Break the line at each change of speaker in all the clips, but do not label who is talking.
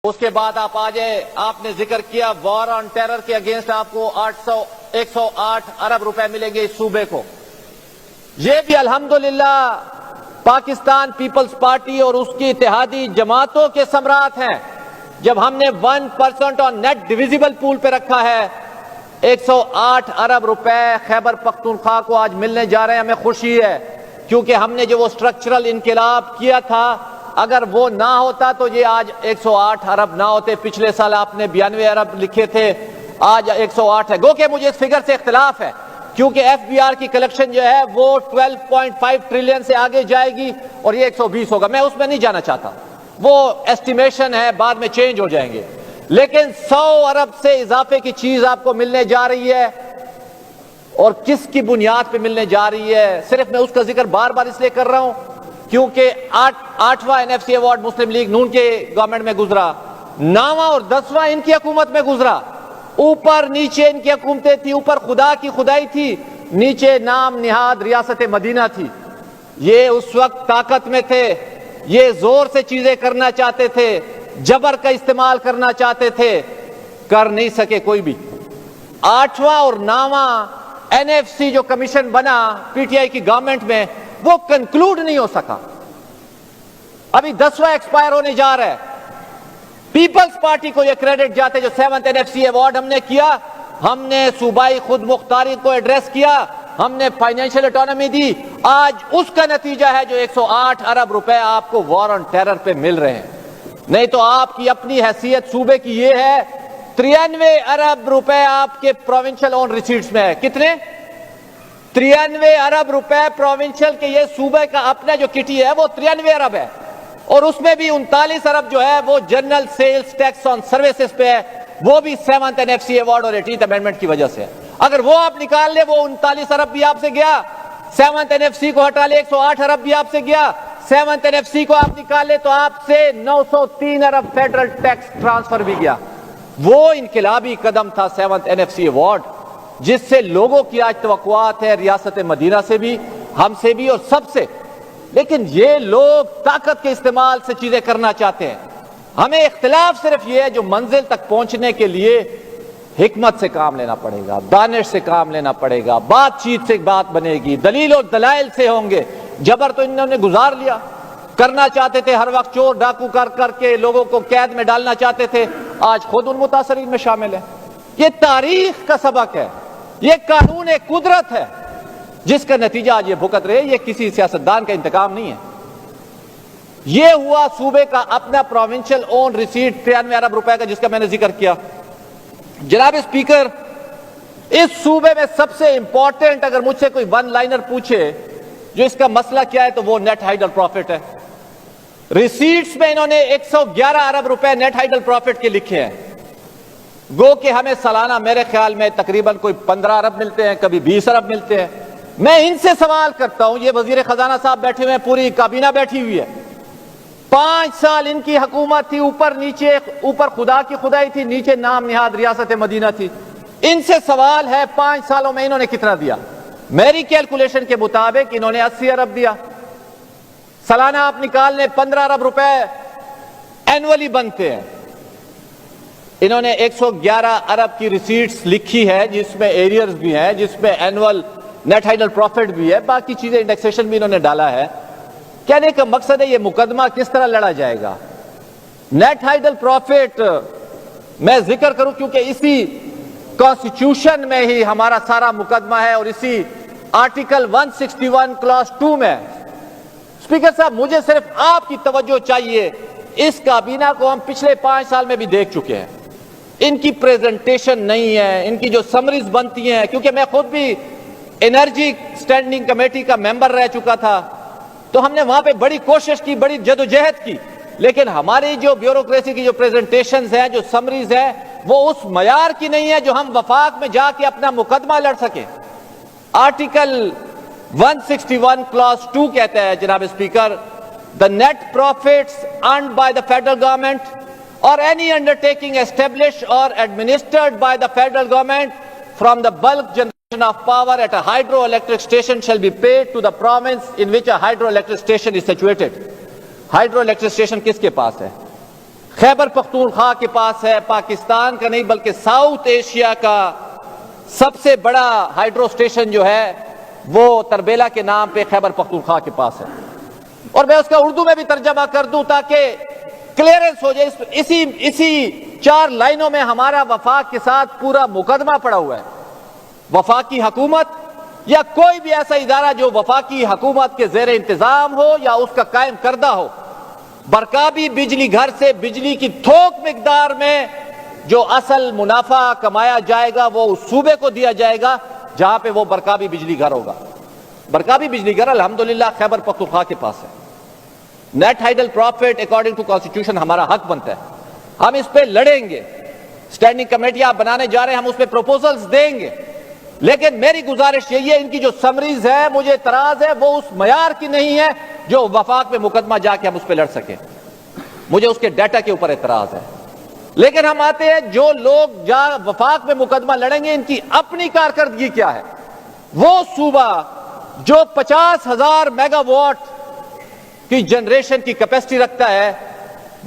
اس کے بعد آپ آ جائے، آپ نے ذکر کیا وار آن ٹیرر کے اگینسٹ آپ کو 108 ارب روپے ملیں گے اس صوبے کو۔ یہ بھی الحمدللہ پاکستان پیپلز پارٹی اور اس کی اتحادی جماعتوں کے ثمرات ہیں۔ جب ہم نے 1% آن نیٹ ڈویزیبل پول پہ رکھا ہے، 108 ارب روپے خیبر پختونخوا کو آج ملنے جا رہے ہیں۔ ہمیں خوشی ہے کیونکہ ہم نے جو وہ اسٹرکچرل انقلاب کیا تھا، اگر وہ نہ ہوتا تو یہ آج 108 ارب نہ ہوتے۔ پچھلے سال آپ نے 92 ارب لکھے تھے، آج 108 ہے۔ گو کہ مجھے اس فگر سے اختلاف ہے کیونکہ ایف بی آر کی کلیکشن جو ہے وہ 12.5 ٹریلین سے آگے جائے گی اور یہ 120 ہوگا۔ میں اس میں نہیں جانا چاہتا، وہ ایسٹیمیشن ہے، بعد میں چینج ہو جائیں گے، لیکن 100 ارب سے اضافے کی چیز آپ کو ملنے جا رہی ہے۔ اور کس کی بنیاد پہ ملنے جا رہی ہے؟ صرف میں اس کا ذکر بار بار اس لیے کر رہا ہوں کیونکہ 8واں NFC ایوارڈ مسلم لیگ نون کے گورنمنٹ میں گزرا، 9واں اور 10واں ان کی حکومت میں گزرا۔ اوپر نیچے ان کی حکومتیں تھی، اوپر خدا کی خدائی تھی، نیچے نام نہاد ریاست مدینہ تھی۔ یہ اس وقت طاقت میں تھے، یہ زور سے چیزیں کرنا چاہتے تھے، جبر کا استعمال کرنا چاہتے تھے، کر نہیں سکے کوئی بھی۔ 8واں اور 9واں NFC جو کمیشن بنا PTI کی گورنمنٹ میں، وہ کنکلوڈ نہیں ہو سکا۔ ابھی 10واں ایکسپائر ہونے جا رہا ہے۔ پیپلز پارٹی کو یہ کریڈٹ جاتے جو 7th NFC ایوارڈ ہم نے کیا، ہم نے صوبائی خود مختاری کو ایڈریس کیا، ہم نے فائنینشل اٹانومی دی۔ آج اس کا نتیجہ ہے جو 108 ارب روپے آپ کو وار آن ٹیرر پہ مل رہے ہیں۔ نہیں تو آپ کی اپنی حیثیت صوبے کی یہ ہے، 93 ارب روپے آپ کے پروونشل اون ریسیٹس میں ہے۔ کتنے؟ 93 ارب روپے پروونشل کے، یہ صوبے کا اپنا جو کٹی ہے وہ 93 ارب ہے، اور اس میں بھی 39 ارب جو ہے وہ general sales tax on services پہ ہے، وہ بھی 7th NFC ایوارڈ اور 18th امینڈمنٹ کی وجہ سے ہے۔ اگر وہ آپ نکال لے، وہ 39 ارب بھی آپ سے گیا، 7th NFC کو ہٹا لے 108 ارب بھی آپ سے گیا، 7th NFC کو آپ نکال لے تو آپ سے 903 ارب فیڈرل ٹیکس ٹرانسفر بھی گیا۔ وہ انقلابی قدم تھا 7th NFC ایوارڈ، جس سے لوگوں کی آج توقعات ہے ریاست مدینہ سے بھی، ہم سے بھی اور سب سے۔ لیکن یہ لوگ طاقت کے استعمال سے چیزیں کرنا چاہتے ہیں۔ ہمیں اختلاف صرف یہ ہے جو منزل تک پہنچنے کے لیے حکمت سے کام لینا پڑے گا، دانش سے کام لینا پڑے گا، بات چیت سے بات بنے گی، دلیل اور دلائل سے ہوں گے۔ جبر تو انہوں نے گزار لیا، کرنا چاہتے تھے ہر وقت چور ڈاکو کر کے لوگوں کو قید میں ڈالنا چاہتے تھے، آج خود ان متاثرین میں شامل ہیں۔ یہ تاریخ کا سبق ہے، یہ قانون قدرت ہے جس کا نتیجہ آج یہ بھگت رہے۔ یہ کسی سیاستدان کا انتقام نہیں ہے۔ یہ ہوا صوبے کا اپنا پروونشل اون ریسیٹ 93 ارب روپے کا، جس کا میں نے ذکر کیا۔ جناب اسپیکر، اس صوبے میں سب سے امپورٹنٹ اگر مجھ سے کوئی ون لائنر پوچھے جو اس کا مسئلہ کیا ہے تو وہ نیٹ ہائیڈل پروفٹ ہے۔ ریسیٹس میں انہوں نے 111 ارب روپے نیٹ ہائیڈل پروفٹ کے لکھے ہیں، گو کہ ہمیں سالانہ میرے خیال میں تقریباً کوئی 15 ارب ملتے ہیں، کبھی 20 ارب ملتے ہیں۔ میں ان سے سوال کرتا ہوں، یہ وزیر خزانہ صاحب بیٹھے ہوئے ہیں، پوری کابینہ بیٹھی ہوئی ہے، 5 سال ان کی حکومت تھی، اوپر نیچے، اوپر خدا کی خدائی تھی، نیچے نام نہاد ریاست مدینہ تھی۔ ان سے سوال ہے 5 سالوں میں انہوں نے کتنا دیا؟ میری کیلکولیشن کے مطابق انہوں نے 80 ارب دیا۔ سالانہ آپ نکال لیں 15 ارب روپے اینولی بنتے ہیں۔ انہوں نے 111 ارب کی ریسیٹس لکھی ہے جس میں ایریئرز بھی ہیں، جس میں اینول نیٹ ہائیڈل پروفٹ بھی ہے، باقی چیزیں انڈیکسیشن بھی انہوں نے ڈالا ہے۔ کہنے کا مقصد ہے یہ مقدمہ کس طرح لڑا جائے گا۔ نیٹ ہائیڈل پروفٹ میں ذکر کروں کیونکہ اسی کانسٹیٹیوشن میں ہی ہمارا سارا مقدمہ ہے اور اسی آرٹیکل 161 کلاس 2 میں۔ اسپیکر صاحب، مجھے صرف آپ کی توجہ چاہیے، اس کابینہ کو ہم پچھلے 5 سال میں بھی دیکھ چکے ہیں، ان کی پریزنٹیشن نہیں ہے، ان کی جو سمریز بنتی ہیں، کیونکہ میں خود بھی انرجی سٹینڈنگ کمیٹی کا ممبر رہ چکا تھا، تو ہم نے وہاں پہ بڑی کوشش کی، بڑی جدوجہد کی، لیکن ہماری جو بیوروکریسی کی جو پریزنٹیشنز ہیں، جو سمریز ہیں، وہ اس معیار کی نہیں ہے جو ہم وفاق میں جا کے اپنا مقدمہ لڑ سکیں۔ آرٹیکل 161 کلاس 2 کہتا ہے جناب speaker, the net profits earned by the federal government or any undertaking established or administered by the federal government from the bulk generation of power at a hydroelectric station shall be paid to the province in which a hydroelectric station is situated. hydroelectric station کس کے پاس ہے؟ خیبر پختونخوا کے پاس ہے، پاکستان کا نہیں بلکہ ساؤتھ ایشیا کا سب سے بڑا ہائیڈرو اسٹیشن جو ہے وہ تربیلا کے نام پہ خیبر پختونخوا کے پاس ہے۔ اور میں اس کا اردو میں بھی ترجمہ کر دوں تاکہ کلیئرنس ہو جائے۔ اسی 4 لائنوں میں ہمارا وفاق کے ساتھ پورا مقدمہ پڑا ہوا ہے۔ وفاقی حکومت یا کوئی بھی ایسا ادارہ جو وفاقی حکومت کے زیر انتظام ہو یا اس کا قائم کردہ ہو، برقابی بجلی گھر سے بجلی کی تھوک مقدار میں جو اصل منافع کمایا جائے گا وہ اس صوبے کو دیا جائے گا جہاں پہ وہ برقابی بجلی گھر ہوگا۔ برقابی بجلی گھر الحمدللہ خیبر پختونخوا کے پاس ہے۔ Net hydel profit according to constitution ہمارا حق بنتا ہے، ہم اس پہ لڑیں گے، اسٹینڈنگ کمیٹی آپ بنانے جا رہے ہیں، ہم اس پہ پروپوزلز دیں گے، لیکن میری گزارش یہی ہے ان کی جو سمریز ہے مجھے اعتراض ہے وہ اس معیار کی نہیں ہے جو وفاق میں مقدمہ جا کے ہم اس پہ لڑ سکیں، مجھے اس کے ڈیٹا کے اوپر اعتراض ہے۔ لیکن ہم آتے ہیں جو لوگ وفاق میں مقدمہ لڑیں گے ان کی اپنی کارکردگی کیا ہے۔ وہ صوبہ جو 50,000 میگا واٹ کی جنریشن کی کیپیسٹی رکھتا ہے،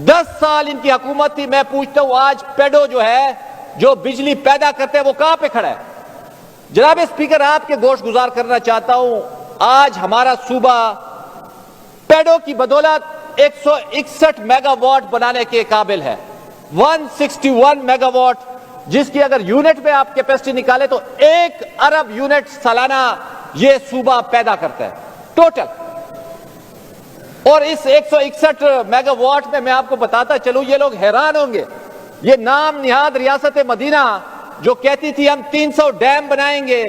10 سال ان کی حکومت تھی، میں پوچھتا ہوں آج پیڈو جو ہے جو بجلی پیدا کرتے ہیں وہ کہاں پہ کھڑا ہے؟ جناب اسپیکر آپ کے گوش گزار کرنا چاہتا ہوں، آج ہمارا صوبہ پیڈو کی بدولت 161 میگا واٹ بنانے کے قابل ہے، 161 میگا واٹ، جس کی اگر یونٹ میں آپ کیپیسٹی نکالے تو 1 ارب یونٹ سالانہ یہ صوبہ پیدا کرتا ہے ٹوٹل۔ اور اس 161 میگا واٹ میں آپ کو بتاتا چلوں، یہ لوگ حیران ہوں گے، یہ نام نہاد ریاست مدینہ جو کہتی تھی ہم 300 ڈیم بنائیں گے،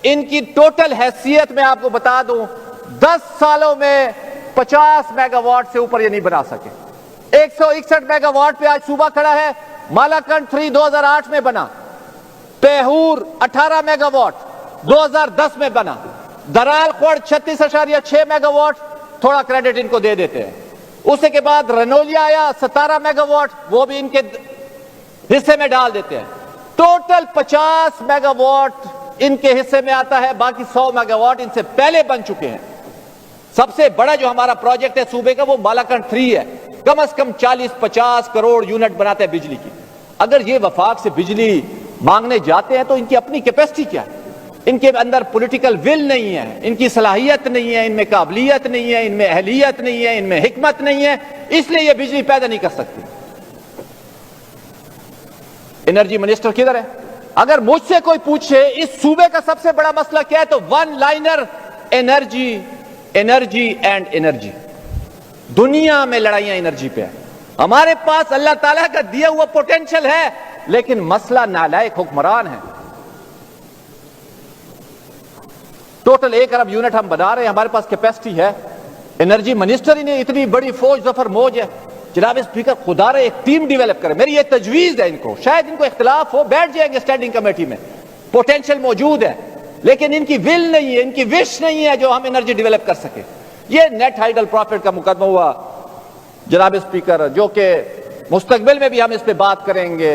ان کی ٹوٹل حیثیت میں آپ کو بتا دوں 10 سالوں میں 50 میگا واٹ سے اوپر یہ نہیں بنا سکے۔ 161 میگا واٹ پہ آج صوبہ کھڑا ہے۔ مالاکنڈ 3 2008 میں بنا، پیہور 18 میگا واٹ 2010 میں بنا، درال خوڑ 36.6 میگا واٹ، تھوڑا کریڈٹ ان کو دے دیتے ہیں۔ اسے کے بعد رنولیا آیا 17 میگا واٹ، وہ بھی ان کے حصے میں ڈال دیتے ہیں۔ ٹوٹل 50 میگا واٹ ان کے حصے میں آتا ہے، باقی 100 میگا واٹ ان سے پہلے بن چکے ہیں۔ سب سے بڑا جو ہمارا پروجیکٹ ہے صوبے کا وہ مالاکنڈ 3 ہے، کم از کم 40-50 کروڑ یونٹ بناتا ہے بجلی کی۔ اگر یہ وفاق سے بجلی مانگنے جاتے ہیں تو ان کی اپنی کیپیسٹی کیا ہے؟ ان کے اندر پولیٹیکل ول نہیں ہے، ان کی صلاحیت نہیں ہے، ان میں قابلیت نہیں ہے، ان میں اہلیت نہیں ہے، ان میں حکمت نہیں ہے، اس لیے یہ بجلی پیدا نہیں کر سکتی۔ انرجی منسٹر کدھر ہے؟ اگر مجھ سے کوئی پوچھے اس صوبے کا سب سے بڑا مسئلہ کیا ہے تو 1 liner energy, energy and energy. دنیا میں لڑائیاں انرجی پہ ہیں، ہمارے پاس اللہ تعالیٰ کا دیا ہوا پوٹینشل ہے لیکن مسئلہ نالائق حکمران ہے۔ ٹوٹل 1 ارب یونٹ ہم بنا رہے ہیں، ہمارے پاس کیپیسٹی ہے، انرجی منسٹر ہی نے اتنی بڑی فوج ظفر موج ہے۔ جناب اسپیکر خدا رہے ایک ٹیم ڈیولپ کرے، میری یہ تجویز ہے ان کو، شاید ان کو اختلاف ہو، بیٹھ جائیں گے اسٹینڈنگ کمیٹی میں، پوٹینشل موجود ہے لیکن ان کی ول نہیں ہے، ان کی وش نہیں ہے جو ہم انرجی ڈیولپ کر سکے۔ یہ نیٹ ہائیڈل پروفٹ کا مقدمہ ہوا جناب اسپیکر، جو کہ مستقبل میں بھی ہم اس پہ بات کریں گے،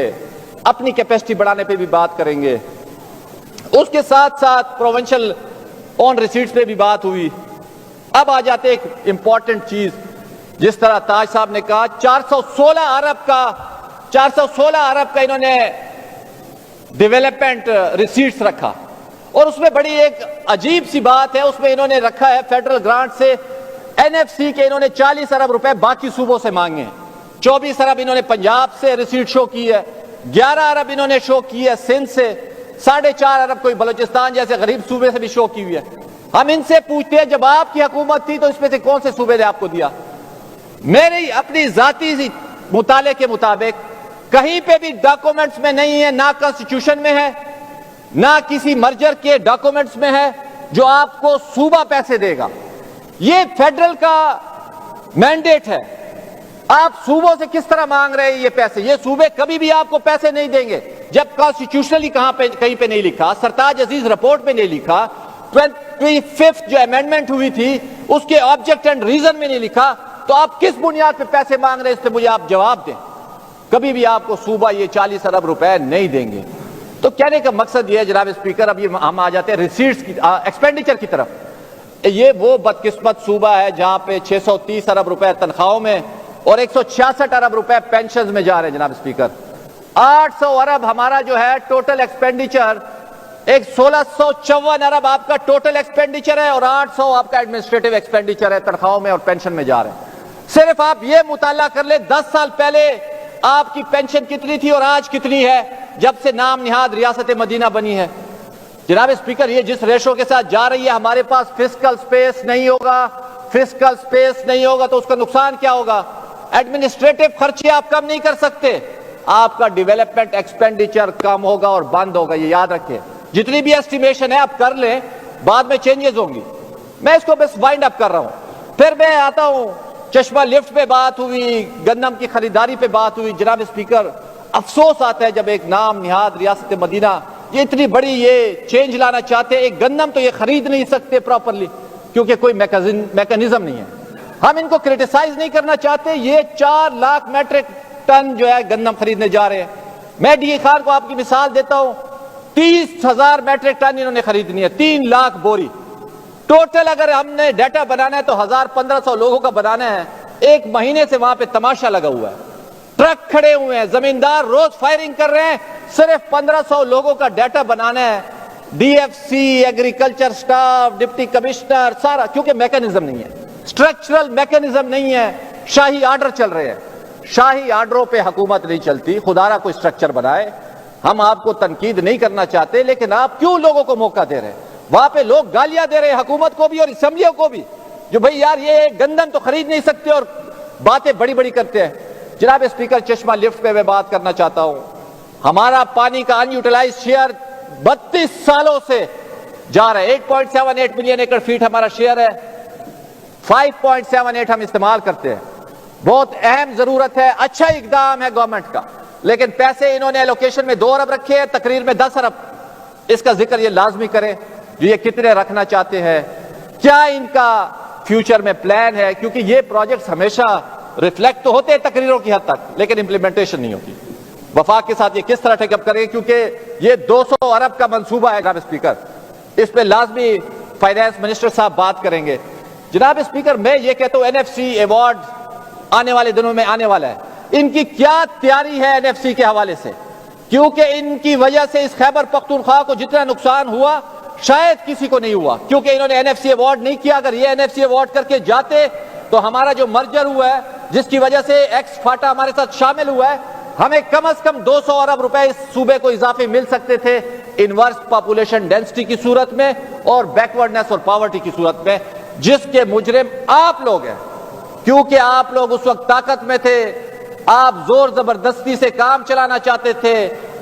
اپنی کیپیسٹی بڑھانے پہ بھی بات کریں گے۔ اس کے ساتھ ساتھ پروونشل آن ریسیٹس پہ بھی بات ہوئی۔ اب آ جاتے ایک امپورٹنٹ چیز، جس طرح تاج صاحب نے کہا 416 ارب کا انہوں نے ڈیولپمنٹ ریسیٹس رکھا، اور اس میں بڑی ایک عجیب سی بات ہے، اس میں انہوں نے رکھا ہے فیڈرل گرانٹ سے این ایف سی کے انہوں نے 40 ارب روپے باقی صوبوں سے مانگے ہیں، 24 ارب انہوں نے پنجاب سے ریسیٹ شو کی ہے، 11 ارب انہوں نے شو کی ہے سندھ سے، 4.5 ارب کوئی بلوچستان جیسے غریب صوبے سے بھی شو کی ہوئی ہے۔ ہم ان سے پوچھتے ہیں جب آپ کی حکومت تھی تو اس میں سے کون سے صوبے نے آپ کو دیا؟ میری اپنی ذاتی مطالعے کے مطابق کہیں پہ بھی ڈاکومنٹس میں نہیں ہے، نہ کانسٹیٹیوشن میں ہے، نہ کسی مرجر کے ڈاکومنٹس میں ہے جو آپ کو صوبہ پیسے دے گا۔ یہ فیڈرل کا مینڈیٹ ہے، آپ صوبوں سے کس طرح مانگ رہے ہیں یہ پیسے؟ یہ صوبے کبھی بھی آپ کو پیسے نہیں دیں گے جب کانسٹیٹیوشنلی کہیں پہ نہیں لکھا، سرتاج عزیز رپورٹ میں نہیں لکھا، 25 جو امینڈمنٹ ہوئی تھی اس کے آبجیکٹ اینڈ ریزن میں نہیں لکھا، تو آپ کس بنیاد پہ پیسے مانگ رہے ہیں اس پہ مجھے آپ جواب دیں۔ کبھی بھی آپ کو صوبہ یہ 40 ارب روپے نہیں دیں گے۔ تو کہنے کا مقصد یہ ہے جناب اسپیکر، اب یہ ہم آ جاتے ہیں ریسیٹس کی ایکسپینڈیچر کی طرف۔ یہ وہ بدقسمت صوبہ ہے جہاں پہ 630 ارب روپے تنخواہوں میں اور 166 ارب روپے پینشنز میں جا رہے ہیں جناب اسپیکر. 800 ارب ہمارا جو ہے ٹوٹل ایکسپینڈیچر، 1654 ارب آپ کا ٹوٹل ایکسپینڈیچر ہے اور 800 آپ کا ایڈمنسٹریٹو ایکسپینڈیچر ہے، تنخواہوں میں اور پینشن میں جا رہے ہیں. صرف آپ یہ مطالعہ کر لیں 10 سال پہلے آپ کی پینشن کتنی تھی اور آج کتنی ہے جب سے نام نہاد ریاست مدینہ بنی ہے. جناب اسپیکر یہ جس ریشو کے ساتھ جا رہی ہے، ہمارے پاس فسکل سپیس نہیں ہوگا. فسکل سپیس نہیں ہوگا تو اس کا نقصان کیا ہوگا؟ ایڈمنسٹریٹو خرچے آپ کم نہیں کر سکتے، آپ کا ڈیولپمنٹ ایکسپینڈیچر کم ہوگا اور بند ہوگا. یہ یاد رکھیں، جتنی بھی ایسٹیمیشن ہے آپ کر لیں، بعد میں چینجز ہوں گی. میں اس کو بس وائنڈ اپ کر رہا ہوں. پھر میں آتا ہوں، چشمہ لفٹ پہ بات ہوئی، گندم کی خریداری پہ بات ہوئی. جناب اسپیکر افسوس آتا ہے جب ایک نام نہاد ریاست مدینہ یہ اتنی بڑی یہ چینج لانا چاہتے ہیں. ایک گندم تو یہ خرید نہیں سکتے پراپرلی کیونکہ کوئی میکانزم نہیں ہے. ہم ان کو کرٹیسائز نہیں کرنا چاہتے. یہ 4 لاکھ میٹرک ٹن جو ہے گندم خریدنے جا رہے ہیں. میں ڈی خان کو آپ کی مثال دیتا ہوں، 30,000 میٹرک ٹن انہوں نے خریدنی ہے، 3 لاکھ بوری ٹوٹل. اگر ہم نے ڈیٹا بنانا ہے تو 1500 لوگوں کا بنانا ہے. ایک مہینے سے وہاں پہ تماشا لگا ہوا ہے، ٹرک کھڑے ہوئے ہیں، زمیندار روز فائرنگ کر رہے ہیں. صرف 1500 لوگوں کا ڈیٹا بنانا ہے. D F C, agriculture staff, deputy commissioner, سارا، کیونکہ میکانزم نہیں ہے، سٹرکچرل میکانزم نہیں ہے. شاہی آرڈر چل رہے ہیں. شاہی آرڈروں پہ حکومت نہیں چلتی. خدا را کوئی سٹرکچر بنائے. ہم آپ کو تنقید نہیں کرنا چاہتے، لیکن آپ کیوں لوگوں کو موقع دے رہے ہیں؟ وہاں پہ لوگ گالیاں دے رہے ہیں حکومت کو بھی اور اسمبلیوں کو بھی، جو بھئی یار یہ گندم تو خرید نہیں سکتے اور باتیں بڑی بڑی کرتے ہیں. جناب اسپیکر چشمہ لفٹ پہ میں بات کرنا چاہتا ہوں. ہمارا پانی کا ان یوٹیلائز شیئر 32 سالوں سے جا رہا ہے. 8.78 ملین ایکڑ فیٹ ہمارا شیئر ہے. 5.78 ہم استعمال کرتے ہیں. بہت اہم ضرورت ہے، اچھا اقدام ہے گورنمنٹ کا، لیکن پیسے انہوں نے ایلوکیشن میں 2 ارب رکھے ہیں، تقریر میں 10 ارب. اس کا ذکر یہ لازمی کریں جو یہ کتنے رکھنا چاہتے ہیں، کیا ان کا فیوچر میں پلان ہے، کیونکہ یہ پروجیکٹس ہمیشہ ریفلیکٹ تو ہوتے ہیں تقریروں کی حد تک، لیکن امپلیمنٹیشن نہیں ہوتی. وفاق کے ساتھ یہ کس طرح ٹیک اپ کریں، کیونکہ یہ 200 ارب کا منصوبہ ہے. جناب اسپیکر اس پہ لازمی فائنانس منسٹر صاحب بات کریں گے. جناب اسپیکر میں یہ کہتا ہوں NFC ایوارڈ آنے والے دنوں میں آنے والا ہے. ان کی کیا تیاری ہے NFC کے حوالے سے؟ کیونکہ ان کی وجہ سے اس خیبر پختونخوا کو جتنا نقصان ہوا شاید کسی کو نہیں ہوا، کیونکہ انہوں نے NFC ایوارڈ نہیں کیا. اگر یہ NFC ایوارڈ کر کے جاتے تو ہمارا جو مرجر ہوا ہے جس کی وجہ سے ایکس فاٹا ہمارے ساتھ شامل ہوا ہے، ہمیں کم از کم 200 ارب روپے اس صوبے کو اضافی مل سکتے تھے انورس پاپولیشن ڈینسٹی کی صورت میں اور بیکورڈنس اور پاورٹی کی صورت میں، جس کے مجرم آپ لوگ ہیں. کیونکہ آپ لوگ اس وقت طاقت میں تھے، آپ زور زبردستی سے کام چلانا چاہتے تھے،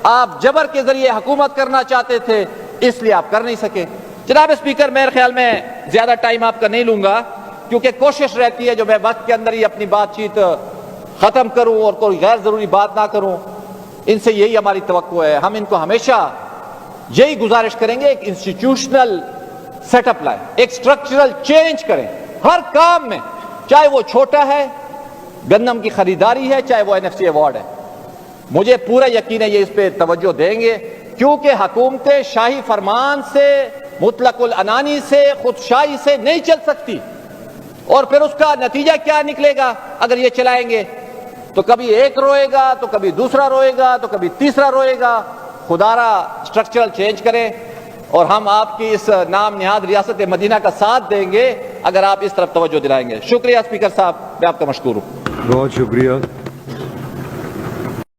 آپ جبر کے ذریعے حکومت کرنا چاہتے تھے، اس لیے آپ کر نہیں سکے. جناب اسپیکر میرے خیال میں زیادہ ٹائم آپ کا نہیں لوں گا، کیونکہ کوشش رہتی ہے جو میں وقت کے اندر ہی اپنی بات چیت ختم کروں اور کوئی غیر ضروری بات نہ کروں. ان سے یہی ہماری توقع ہے. ہم ان کو ہمیشہ یہی گزارش کریں گے، ایک انسٹیٹیوشنل سیٹ اپ لائیں، ایک سٹرکچرل چینج کریں ہر کام میں، چاہے وہ چھوٹا ہے، گندم کی خریداری ہے، چاہے وہ NFC ایوارڈ ہے. مجھے پورا یقین ہے یہ اس پہ توجہ دیں گے، کیونکہ حکومتیں شاہی فرمان سے، مطلق العنانی سے، خودشاہی سے نہیں چل سکتی. اور پھر اس کا نتیجہ کیا نکلے گا اگر یہ چلائیں گے؟ تو کبھی ایک روئے گا، تو کبھی دوسرا روئے گا، تو کبھی تیسرا روئے گا. خدا را سٹرکچرل چینج کریں اور ہم آپ کی اس نام نہاد ریاست مدینہ کا ساتھ دیں گے اگر آپ اس طرف توجہ دلائیں گے. شکریہ اسپیکر صاحب، میں آپ کا مشکور ہوں.
بہت شکریہ.